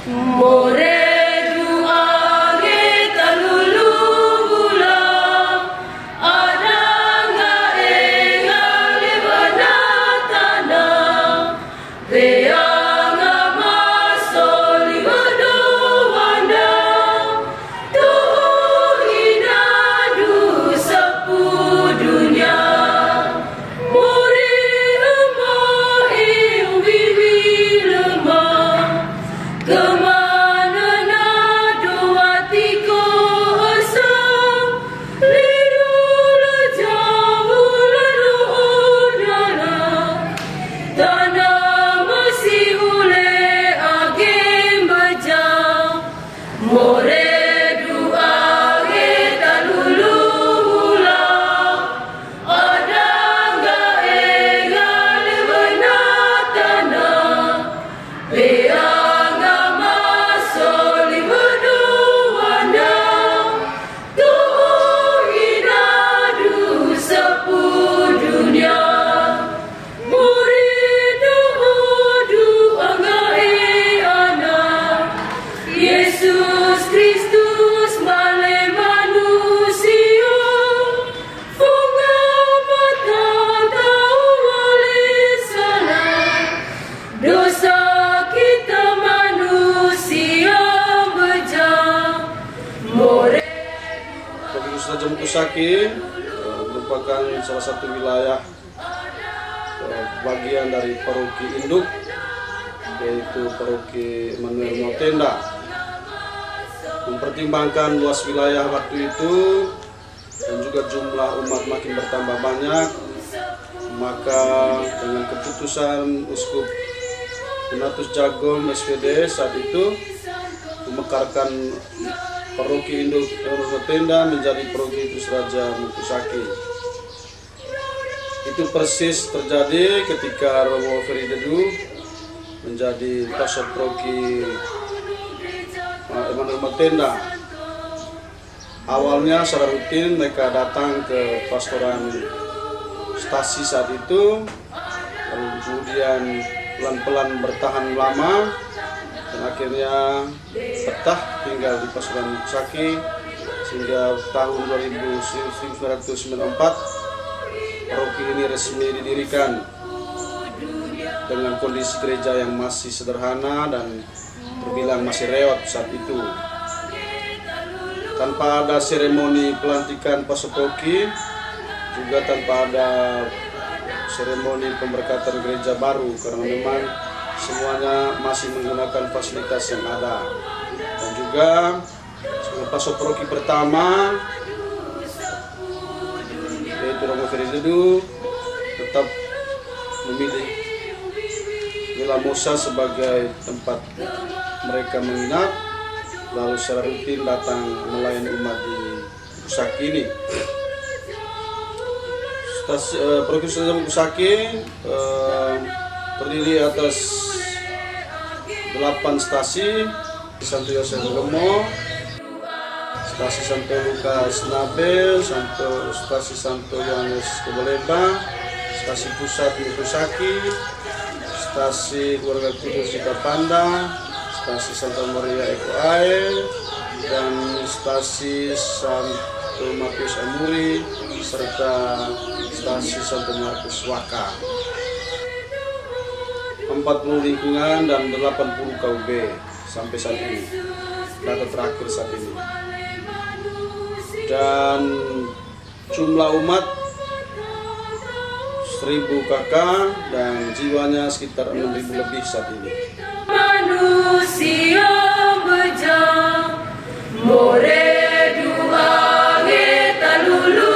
More dua kita lulu bulan, ada nggak enggak lebana tanah, beang masuk liwado wanda, tuh inadu sapu dunia. Kemana nado hatiku asal, lidulah jauh lalu udara, tanah masih oleh angin bajang, more dua kita lulu ulang, ada nggak enggak lebana tanah, beang Yesus Kristus balik manusia, funga mata tahu oleh salah, dosa kita manusia bejam. Provinsi Raja Mukusaki merupakan salah satu wilayah bagian dari paroki induk, yaitu paroki Emmanuel Motenda. Mempertimbangkan luas wilayah waktu itu dan juga jumlah umat makin bertambah banyak, maka dengan keputusan Uskup Donatus Jagong SPD saat itu memekarkan paroki induk Emmanuel Motenda menjadi paroki Raja Mukusaki. Itu persis terjadi ketika Romo Feridedu menjadi pastor paroki Emmanuel Motenda. Awalnya secara rutin mereka datang ke pastoran stasi saat itu, lalu kemudian pelan-pelan bertahan lama dan akhirnya betah tinggal di pastoran Mukusaki sehingga tahun 1994 paroki ini resmi didirikan dengan kondisi gereja yang masih sederhana dan terbilang masih reot saat itu. Tanpa ada seremoni pelantikan pasopoki, juga tanpa ada seremoni pemberkatan gereja baru, karena memang semuanya masih menggunakan fasilitas yang ada. Dan juga pasopoki pertama, yaitu Romo Feridedu, tetap memilih Villa Mosa sebagai tempat mereka menginap, lalu secara rutin datang melayani umat di Mukusaki ini. Paroki Raja Mukusaki terdiri atas 8 stasi: Santo Yosef Gemo, stasi Santo Lukas Nabel, stasi Santo Yohanes Koboleba, stasi pusat Mukusaki, stasi Keluarga Kudus Panda, stasi Santa Maria Eko Air, dan stasi Santo Matius Amuri, serta stasi Santo Markus Waka. 40 lingkungan dan 80 KUB sampai saat ini, data terakhir saat ini. Dan jumlah umat 1000 kakak dan jiwanya sekitar 6000 lebih saat ini. Manusia bejam, more dua kita lulu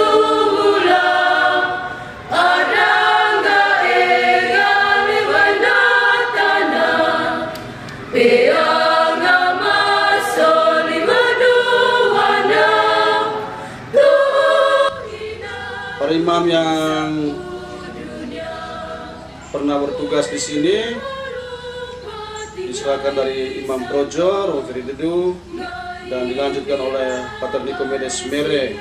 bulan, ada nggak enggak lebana tanah, beang masuk liwado wanda, tuh para imam yang pernah bertugas di sini diserahkan dari Imam Projo, Romo Feridedu, dan dilanjutkan oleh Pater Nikomedes Mere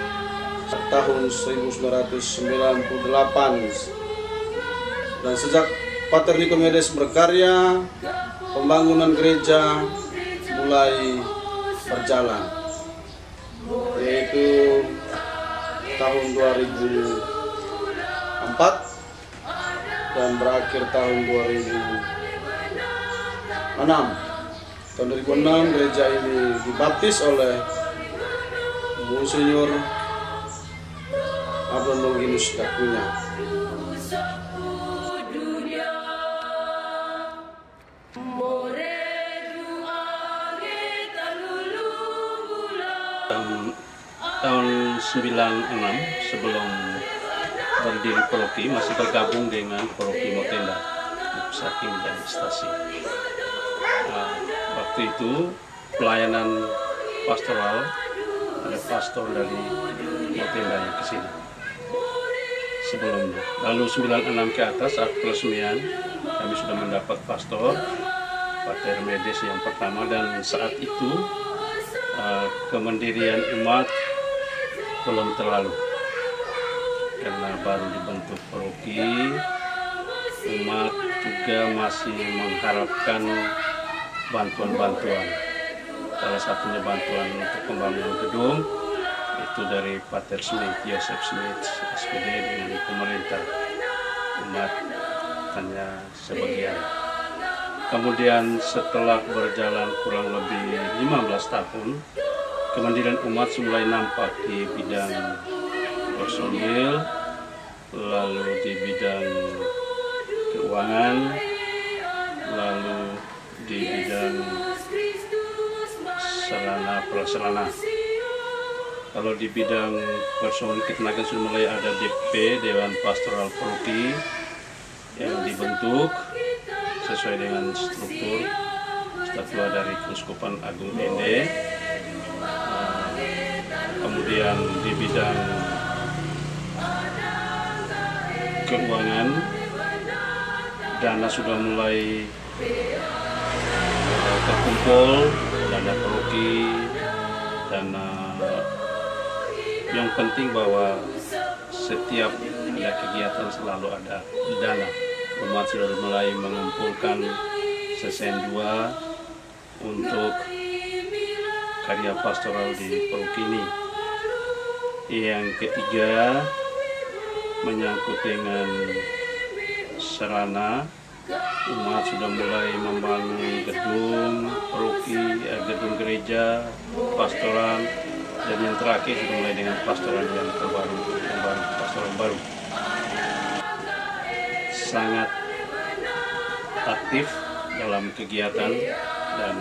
tahun 1998. Dan sejak Pater Nikomedes berkarya, pembangunan gereja mulai berjalan, yaitu tahun 2004 dan berakhir tahun 2006. Tahun 2006 gereja ini dibaptis oleh Monsinyur Abdul Longinus Dakunya. Tahun 96 sebelum berdiri paroki masih bergabung dengan paroki Motenda, Saking dan Stasi. Waktu itu pelayanan pastoral, ada pastor dari Motenda yang ke sini sebelumnya. Lalu 96 ke atas saat peresmian kami sudah mendapat pastor Pater Medes yang pertama, dan saat itu kemandirian umat belum terlalu, karena baru dibentuk paroki. Umat juga masih mengharapkan bantuan-bantuan, salah satunya bantuan untuk pembangunan gedung itu dari Pater Smith, Joseph Smith SPD dengan pemerintah. Umat hanya sebagian. Kemudian setelah berjalan kurang lebih 15 tahun, kemandirian umat mulai nampak di bidang personil, lalu di bidang keuangan, lalu di bidang sarana prasarana. Kalau di bidang personil ketenagaan sudah mulai ada DP, Dewan Pastoral Paroki, yang dibentuk sesuai dengan struktur statua dari Keuskupan Agung Ende. Kemudian di bidang keuangan, dana sudah mulai terkumpul, dana paroki, dana yang penting bahwa setiap ada kegiatan selalu ada dana. Umat sudah mulai mengumpulkan sesen 2 untuk karya pastoral di paroki ini. Yang ketiga menyangkut dengan sarana, umat sudah mulai membangun gedung paroki, gedung gereja, pastoral, dan yang terakhir sudah mulai dengan pastoral yang terbaru, pastoral baru. Sangat aktif dalam kegiatan dan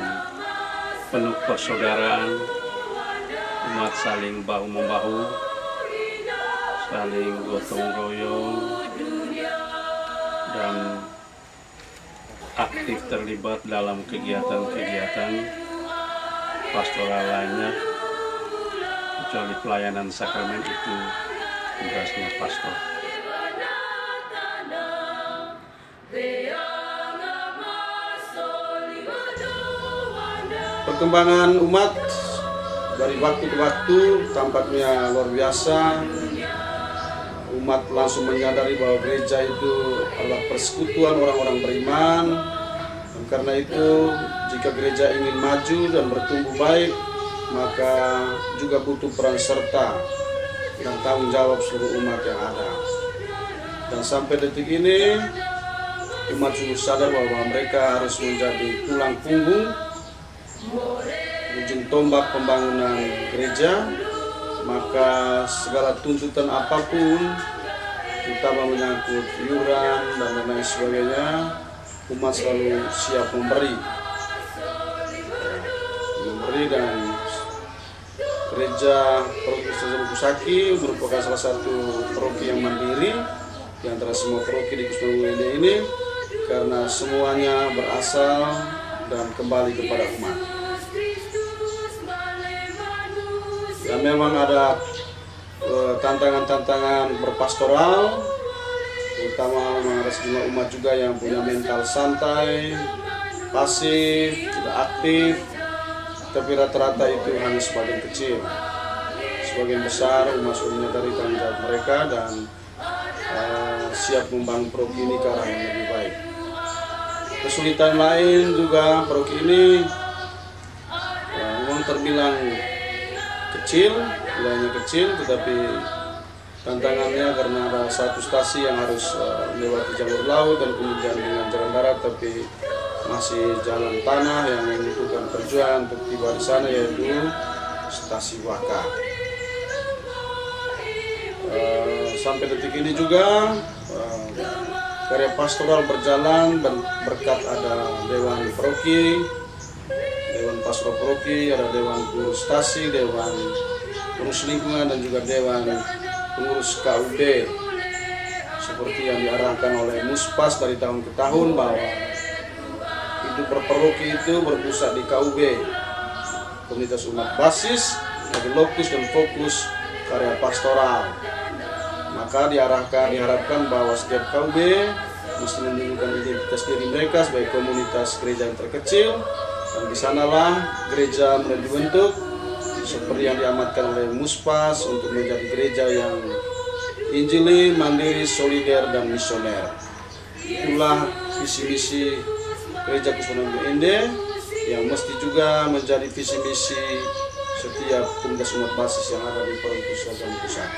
penuh persaudaraan, umat saling bahu-membahu, saling gotong royong, dan aktif terlibat dalam kegiatan-kegiatan pastoral lainnya, kecuali pelayanan sakramen itu tugasnya pastor. Perkembangan umat dari waktu ke waktu tampaknya luar biasa. Umat langsung menyadari bahwa gereja itu adalah persekutuan orang-orang beriman. Dan karena itu, jika gereja ingin maju dan bertumbuh baik, maka juga butuh peran serta dan tanggung jawab seluruh umat yang ada. Dan sampai detik ini, umat sungguh sadar bahwa mereka harus menjadi tulang punggung, ujung tombak pembangunan gereja. Maka segala tuntutan apapun, terutama menyangkut iuran dan lain sebagainya, umat selalu siap memberi, dan gereja paroki Stasiun Kusaki merupakan salah satu paroki yang mandiri di antara semua paroki di Kusnawulen ini, karena semuanya berasal dan kembali kepada umat. Dan memang ada tantangan-tantangan berpastoral, terutama memang ada sejumlah umat juga yang punya mental santai, pasif, tidak aktif, tapi rata-rata itu hanya sebagian kecil. Sebagian besar umat sudah menyadari tanggung jawab mereka dan siap membangun paroki ini ke arah yang lebih baik. Kesulitan lain juga paroki ini terbilang kecil, wilayahnya kecil, tetapi tantangannya karena ada satu stasi yang harus melewati jalur laut dan kemudian dengan jalan darat, tapi masih jalan tanah yang membutuhkan perjuangan untuk tiba di sana, yaitu stasi Waka. Sampai detik ini juga karya pastoral berjalan berkat ada Dewan Paroki, Dewan Pastoral Paroki, ada Dewan Pengurus Stasi, Dewan Pengurus Lingkungan, dan juga Dewan Pengurus KUB, seperti yang diarahkan oleh Muspas dari tahun ke tahun, bahwa hidup berparoki itu berpusat di KUB, komunitas umat basis, sebagai lokus dan fokus karya pastoral. Maka diharapkan bahwa setiap KUB mesti menunjukkan identitas diri mereka sebagai komunitas gereja yang terkecil, dan di sanalah gereja mulai dibentuk seperti yang diamatkan oleh Muspas untuk menjadi gereja yang injili, mandiri, solider, dan misioner. Itulah visi misi Gereja Kusponan BND yang mesti juga menjadi visi misi setiap komunitas umat basis yang ada di Perum Pusat dan Pusat.